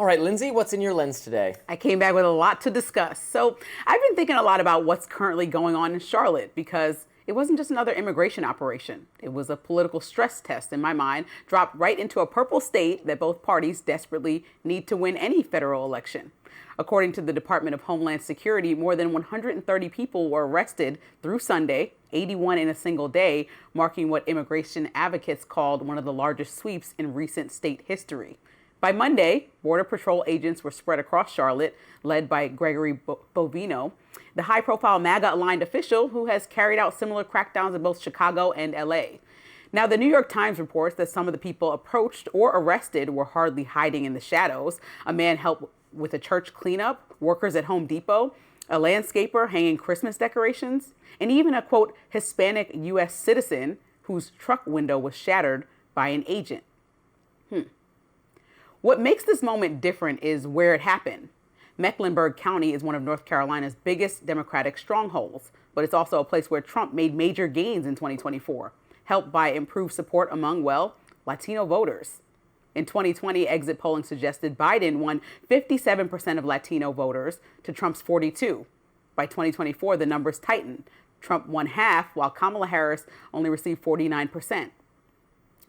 right, Lindsay, what's in your lens today? I came back with a lot to discuss. So I've been thinking a lot about what's currently going on in Charlotte because it wasn't just another immigration operation. It was a political stress test in my mind, dropped right into a purple state that both parties desperately need to win any federal election. According to the Department of Homeland Security, more than 130 people were arrested through Sunday, 81 in a single day, marking what immigration advocates called one of the largest sweeps in recent state history. By Monday, Border Patrol agents were spread across Charlotte, led by Gregory Bovino, the high-profile MAGA-aligned official who has carried out similar crackdowns in both Chicago and L.A. Now, the New York Times reports that some of the people approached or arrested were hardly hiding in the shadows. A man helped with a church cleanup, workers at Home Depot, a landscaper hanging Christmas decorations, and even a, quote, Hispanic U.S. citizen whose truck window was shattered by an agent. What makes this moment different is where it happened. Mecklenburg County is one of North Carolina's biggest Democratic strongholds, but it's also a place where Trump made major gains in 2024, helped by improved support among, well, Latino voters. In 2020, exit polling suggested Biden won 57% of Latino voters to Trump's 42%. By 2024, the numbers tightened. Trump won half, while Kamala Harris only received 49%.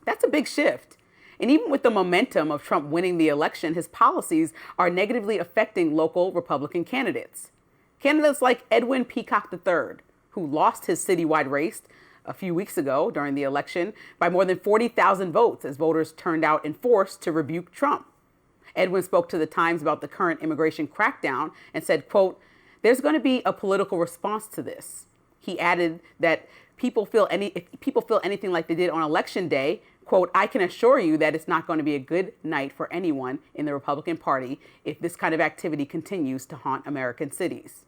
That's a big shift. And even with the momentum of Trump winning the election, his policies are negatively affecting local Republican candidates. Candidates like Edwin Peacock III, who lost his citywide race a few weeks ago during the election by more than 40,000 votes as voters turned out in force to rebuke Trump. Edwin spoke to the Times about the current immigration crackdown and said, quote, "There's going to be a political response to this." He added that if people feel anything like they did on election day, quote, "I can assure you that it's not going to be a good night for anyone in the Republican Party if this kind of activity continues to haunt American cities."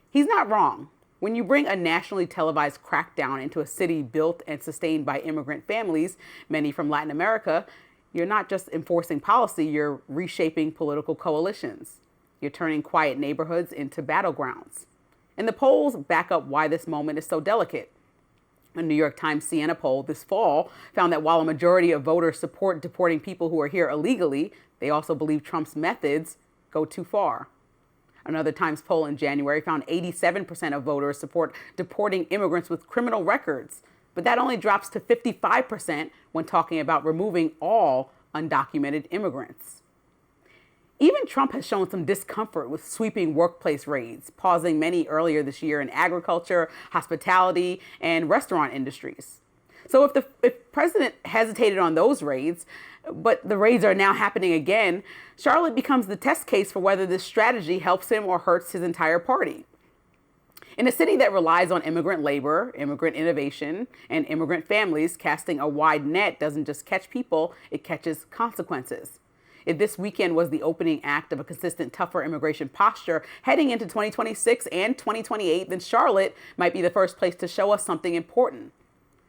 He's not wrong. When you bring a nationally televised crackdown into a city built and sustained by immigrant families, many from Latin America, you're not just enforcing policy, you're reshaping political coalitions. You're turning quiet neighborhoods into battlegrounds. And the polls back up why this moment is so delicate. A New York Times Siena poll this fall found that while a majority of voters support deporting people who are here illegally, they also believe Trump's methods go too far. Another Times poll in January found 87% of voters support deporting immigrants with criminal records, but that only drops to 55% when talking about removing all undocumented immigrants. Even Trump has shown some discomfort with sweeping workplace raids, pausing many earlier this year in agriculture, hospitality, and restaurant industries. So if the president hesitated on those raids, but the raids are now happening again, Charlotte becomes the test case for whether this strategy helps him or hurts his entire party. In a city that relies on immigrant labor, immigrant innovation, and immigrant families, casting a wide net doesn't just catch people, it catches consequences. If this weekend was the opening act of a consistent, tougher immigration posture heading into 2026 and 2028, then Charlotte might be the first place to show us something important.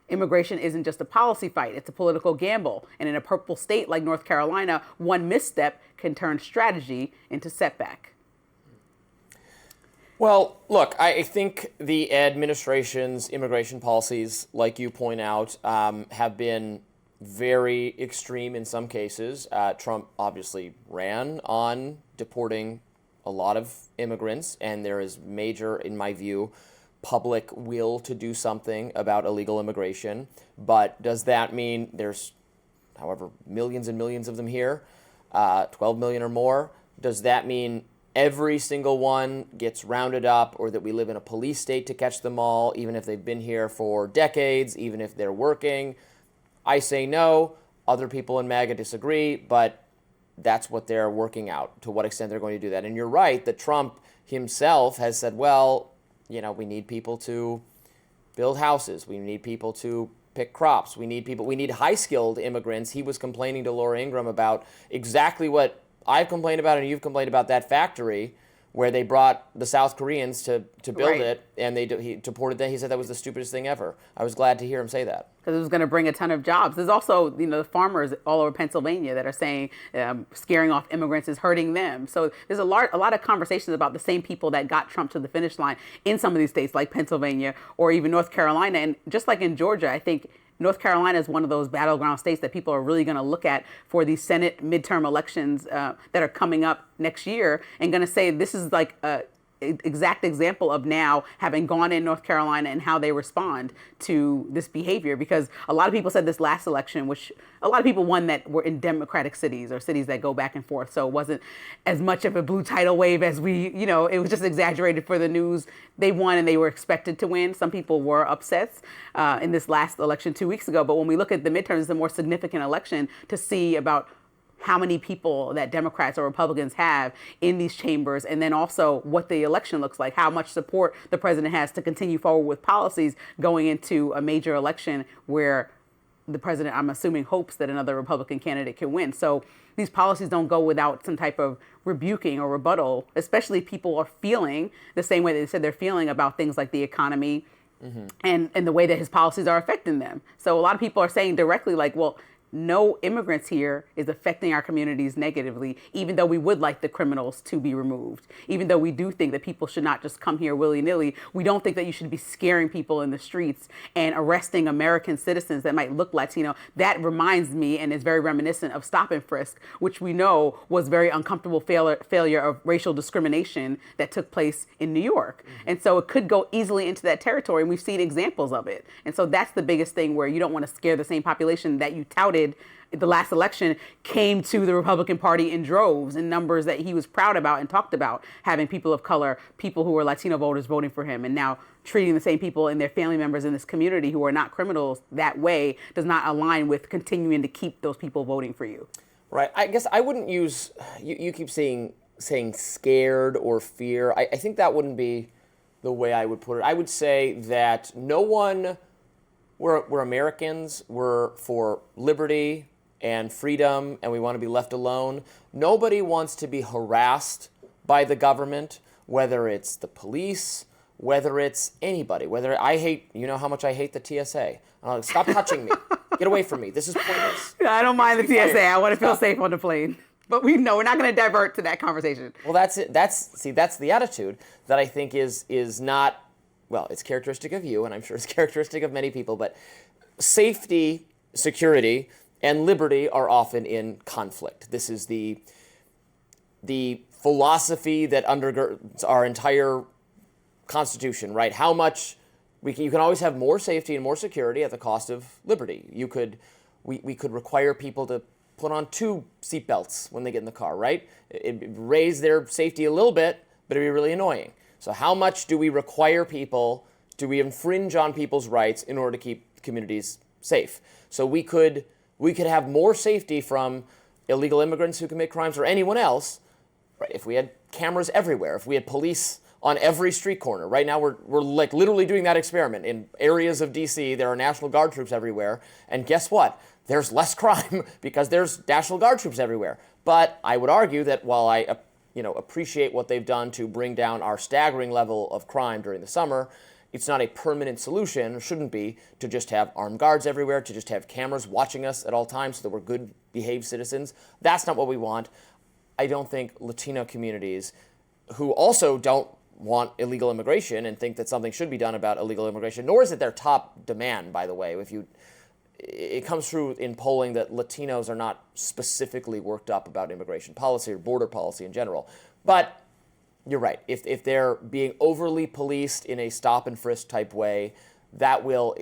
Immigration isn't just a policy fight, it's a political gamble. And in a purple state like North Carolina, one misstep can turn strategy into setback. Well, look, I think the administration's immigration policies, like you point out, have been very extreme in some cases. Trump obviously ran on deporting a lot of immigrants, and there is major, in my view, public will to do something about illegal immigration. But does that mean there's, however, millions and millions of them here, 12 million or more? Does that mean every single one gets rounded up, or that we live in a police state to catch them all, even if they've been here for decades, even if they're working? I say no. Other people in MAGA disagree, but that's what they're working out, to what extent they're going to do that. And you're right that Trump himself has said, well, you know, we need people to build houses. We need people to pick crops. We need high-skilled immigrants. He was complaining to Laura Ingraham about exactly what I've complained about and you've complained about, that factory where they brought the South Koreans to build it, and he deported them. He said that was the stupidest thing ever. I was glad to hear him say that. Because it was going to bring a ton of jobs. There's also, the farmers all over Pennsylvania that are saying scaring off immigrants is hurting them. So there's a lot of conversations about the same people that got Trump to the finish line in some of these states like Pennsylvania or even North Carolina. And just like in Georgia, I think North Carolina is one of those battleground states that people are really going to look at for the Senate midterm elections that are coming up next year, and going to say this is like a exact example of now having gone in North Carolina and how they respond to this behavior. Because a lot of people said this last election, which a lot of people won that were in Democratic cities or cities that go back and forth. So it wasn't as much of a blue tidal wave as it was just exaggerated for the news. They won and they were expected to win. Some people were upset in this last election 2 weeks ago. But when we look at the midterms, it's a more significant election to see about how many people that Democrats or Republicans have in these chambers, and then also what the election looks like, how much support the president has to continue forward with policies going into a major election where the president, I'm assuming, hopes that another Republican candidate can win. So these policies don't go without some type of rebuking or rebuttal, especially if people are feeling the same way they said they're feeling about things like the economy and the way that his policies are affecting them. So a lot of people are saying directly, like, well, no immigrants here is affecting our communities negatively, even though we would like the criminals to be removed. Even though we do think that people should not just come here willy-nilly, we don't think that you should be scaring people in the streets and arresting American citizens that might look Latino. That reminds me and is very reminiscent of stop and frisk, which we know was very uncomfortable failure of racial discrimination that took place in New York. And so it could go easily into that territory, and we've seen examples of it. And so that's the biggest thing, where you don't want to scare the same population that you touted the last election came to the Republican Party in droves, in numbers that he was proud about and talked about, having people of color, people who were Latino voters voting for him, and now treating the same people and their family members in this community who are not criminals that way does not align with continuing to keep those people voting for you. Right. I guess I wouldn't use, you keep saying scared or fear. I think that wouldn't be the way I would put it. I would say that no one, we're Americans, we're for liberty and freedom, and we want to be left alone. Nobody wants to be harassed by the government, whether it's the police, whether it's anybody, whether you know how much I hate the TSA. Stop touching me. Get away from me. This is pointless. I don't mind the TSA. I want to feel safe on the plane. But we're not going to divert to that conversation. Well, that's it. That's the attitude that I think is not, well, it's characteristic of you, and I'm sure it's characteristic of many people, but safety, security, and liberty are often in conflict. This is the philosophy that undergirds our entire Constitution, right? How much you can always have more safety and more security at the cost of liberty. We could require people to put on 2 seatbelts when they get in the car, right? It'd raise their safety a little bit, but it'd be really annoying. So how much do we require people? Do we infringe on people's rights in order to keep communities safe? So we could have more safety from illegal immigrants who commit crimes or anyone else, right? If we had cameras everywhere, if we had police on every street corner. Right now we're like literally doing that experiment. In areas of DC, there are National Guard troops everywhere, and guess what? There's less crime because there's National Guard troops everywhere. But I would argue that while I appreciate what they've done to bring down our staggering level of crime during the summer, it's not a permanent solution, or shouldn't be, to just have armed guards everywhere, to just have cameras watching us at all times so that we're good behaved citizens. That's not what we want. I don't think Latino communities, who also don't want illegal immigration and think that something should be done about illegal immigration, nor is it their top demand, by the way. It comes through in polling that Latinos are not specifically worked up about immigration policy or border policy in general. But you're right. If they're being overly policed in a stop and frisk type way, that will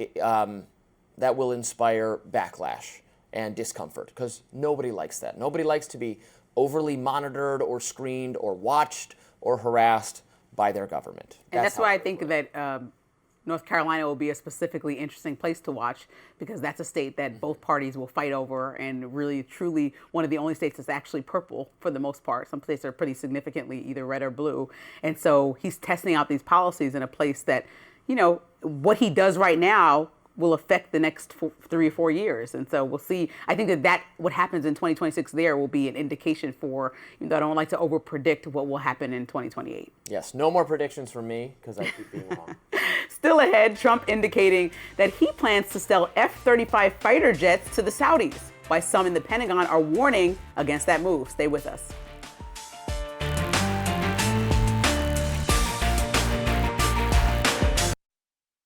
inspire backlash and discomfort, because nobody likes that. Nobody likes to be overly monitored or screened or watched or harassed by their government. And that's why I think that North Carolina will be a specifically interesting place to watch, because that's a state that both parties will fight over, and really, truly one of the only states that's actually purple for the most part. Some states are pretty significantly either red or blue. And so he's testing out these policies in a place that, what he does right now will affect the next 3 or 4 years. And so we'll see. I think that what happens in 2026 there will be an indication for, even though I don't like to over predict what will happen in 2028. Yes, no more predictions from me, because I keep being wrong. Still ahead, Trump indicating that he plans to sell F-35 fighter jets to the Saudis, while some in the Pentagon are warning against that move. Stay with us.